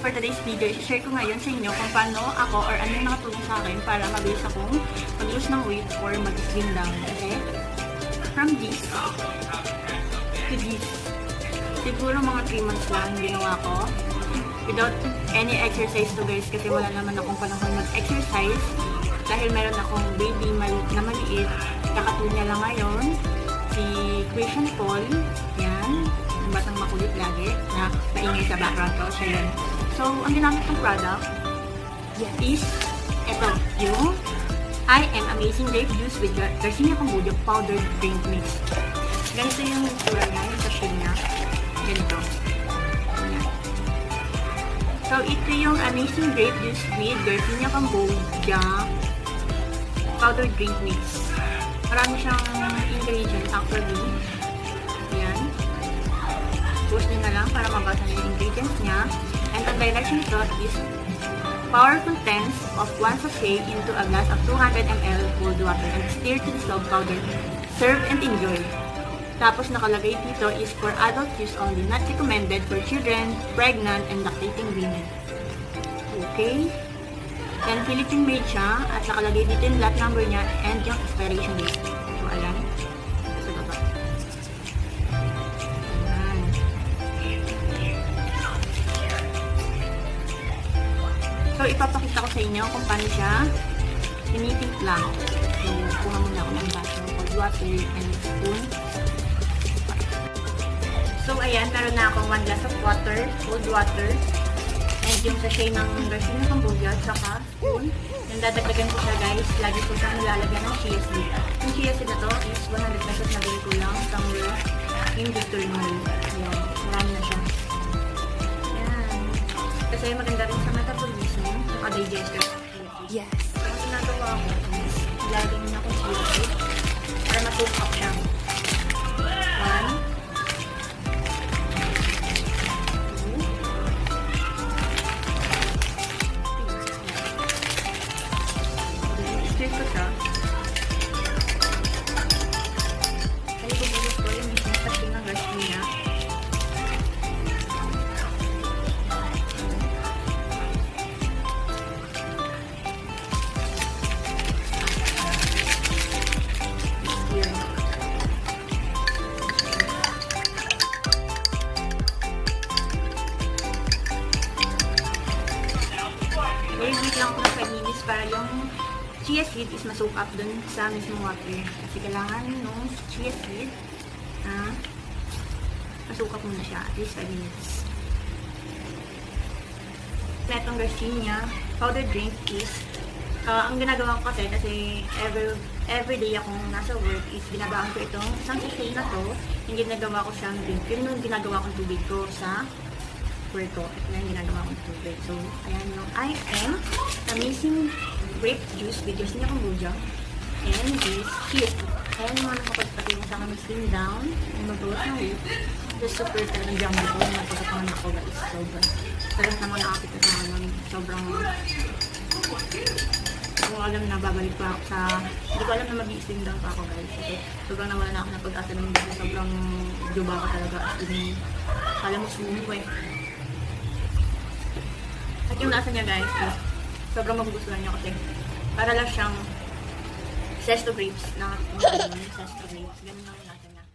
for today's video, i-share ko ngayon sa inyo kung paano ako or ano yung nakatulong sa akin para mabilis akong mag-lose ng weight or mag-slim down. Okay? From this to this. Siguro mga 3 months lang ginawa ko. Without any exercise to guys kasi wala naman akong panahon mag-exercise. Dahil meron akong baby na maliit. Kakatunya lang ngayon. Si Christian Paul. Yan. Yung batang makulit lagi na maingay sa background ko. Siya yun. So, ang ginamit ng product is ito. Yung I Am Amazing Grape Juice with Garcinia Cambodia Powdered Drink Mix. Ganito yung tura niya. Yung sachet niya. Ganito. Yan. So, ito yung Amazing Grape Juice with Garcinia Cambodia Powdered Drink Mix. Marami siyang ingredient actually. Ayan. Post nyo na lang para mabasa nyo yung ingredients niya. And ang direction nito is power contents of 1 sachet into a glass of 200 ml cold water and stir to dissolve powder. Serve and enjoy. Tapos nakalagay dito is for adult use only, not recommended for children, pregnant, and lactating women. Okay? Then, Philippine made siya at nakalagay dito yung lot number niya and yung expiration date. So, ayan. Sa baba. Ayan. So, ipapakita ko sa inyo kung paano siya tinitimpla. So, kuha muna ako ng baso ng cold water and spoon. So, ayan. Meron na akong 1 glass of water, cold water. And yung sachet ng Garcinia Cambodia at saka spoon. Yung dadagdagan ko siya guys, lagi ko siya nilalagyan ng chia seed. Yung chia seed na to is 100 pesos na bili ko lang somewhere in Victory Mall. Ayan, marami na siya. Ayan. Kasi maganda rin sa metabolism, sa digester. Yes. So, ang ginagawa ko is, nilalagyan niya akong chia seed para ma-soak up siya. 1. Ko siya. Kaya bubulis ko yung mismo sachet ng Garcinia. Okay, wait lang ako ng 5 minutes para yung chia seed is ma-soak up dun sa mismong water. Kasi kailangan nung chia seed ma-soak up muna siya at least 5 minutes. Itong Garcinia powder drink is ang ginagawa ko kasi every day akong nasa work is ginagawa ko itong isang sachet na to. Yung ginagawa ko siyang drink. Yun yung ginagawa kong tubig ko sa work ko. Ito na yung ginagawa kong tubig. So, ayan yung I Am Amazing Grape Juice with Garcinia Cambodia and this chia seed. Ayan yung mga nakapagpati mo sa kami slim down and mag-growth ng weight. Just super talagang jumbo ko yung nagpagkapangan ako guys. Sobrang naman nakakit na sa naman. Sobrang kung alam na babalik pa ako sa hindi ko alam na mag-i-slim down pa ako guys. Kasi sobrang nawala na ako na pag-asa ng dito. Sobrang juba ka talaga as in kala mo sumuho eh. At yung nasa niya guys is sobrang magugustuhan niya kasi para lang siyang zesto grapes na zesto grapes. Ganun lang yung nasa niya.